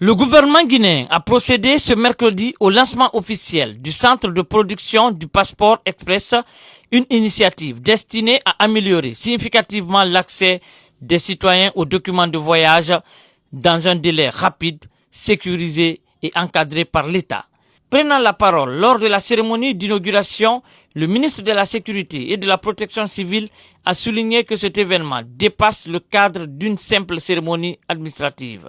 Le gouvernement guinéen a procédé ce mercredi au lancement officiel du centre de production du passeport express, une initiative destinée à améliorer significativement l'accès des citoyens aux documents de voyage dans un délai rapide, sécurisé et encadré par l'État. Prenant la parole lors de la cérémonie d'inauguration, le ministre de la Sécurité et de la Protection civile a souligné que cet événement dépasse le cadre d'une simple cérémonie administrative.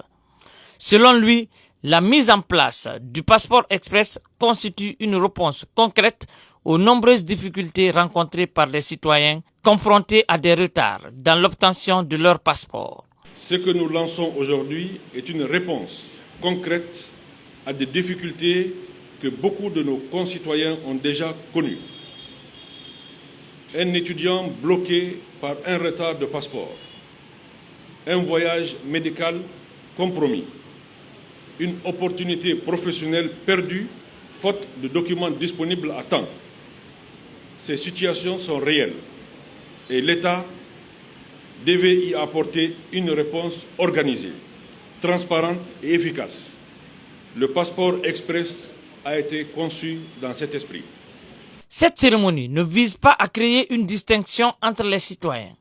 Selon lui, la mise en place du passeport express constitue une réponse concrète aux nombreuses difficultés rencontrées par les citoyens confrontés à des retards dans l'obtention de leur passeport. Ce que nous lançons aujourd'hui est une réponse concrète à des difficultés que beaucoup de nos concitoyens ont déjà connues. Un étudiant bloqué par un retard de passeport, un voyage médical compromis, une opportunité professionnelle perdue faute de documents disponibles à temps. Ces situations sont réelles et l'État devait y apporter une réponse organisée, transparente et efficace. Le passeport express a été conçu dans cet esprit. Cette cérémonie ne vise pas à créer une distinction entre les citoyens.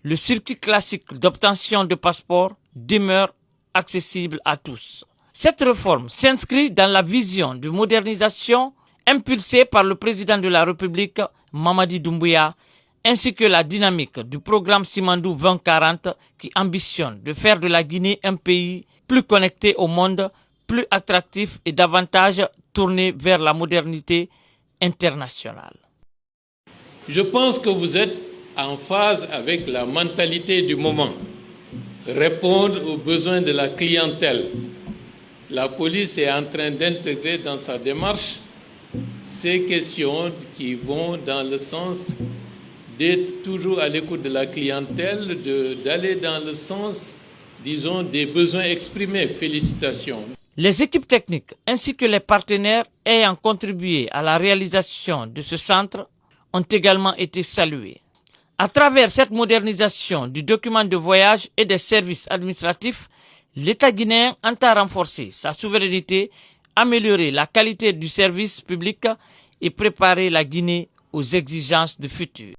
Le circuit classique d'obtention de passeport demeure accessible à tous. Cette réforme s'inscrit dans la vision de modernisation impulsée par le président de la République, Mamadi Doumbouya, ainsi que la dynamique du programme Simandou 2040 qui ambitionne de faire de la Guinée un pays plus connecté au monde, plus attractif et davantage tourné vers la modernité internationale. Je pense que vous êtes en phase avec la mentalité du moment. Répondre aux besoins de la clientèle. La police est en train d'intégrer dans sa démarche ces questions qui vont dans le sens d'être toujours à l'écoute de la clientèle, d'aller dans le sens, disons, des besoins exprimés. Félicitations. Les équipes techniques ainsi que les partenaires ayant contribué à la réalisation de ce centre ont également été salués. À travers cette modernisation du document de voyage et des services administratifs, l'État guinéen entend renforcer sa souveraineté, améliorer la qualité du service public et préparer la Guinée aux exigences du futur.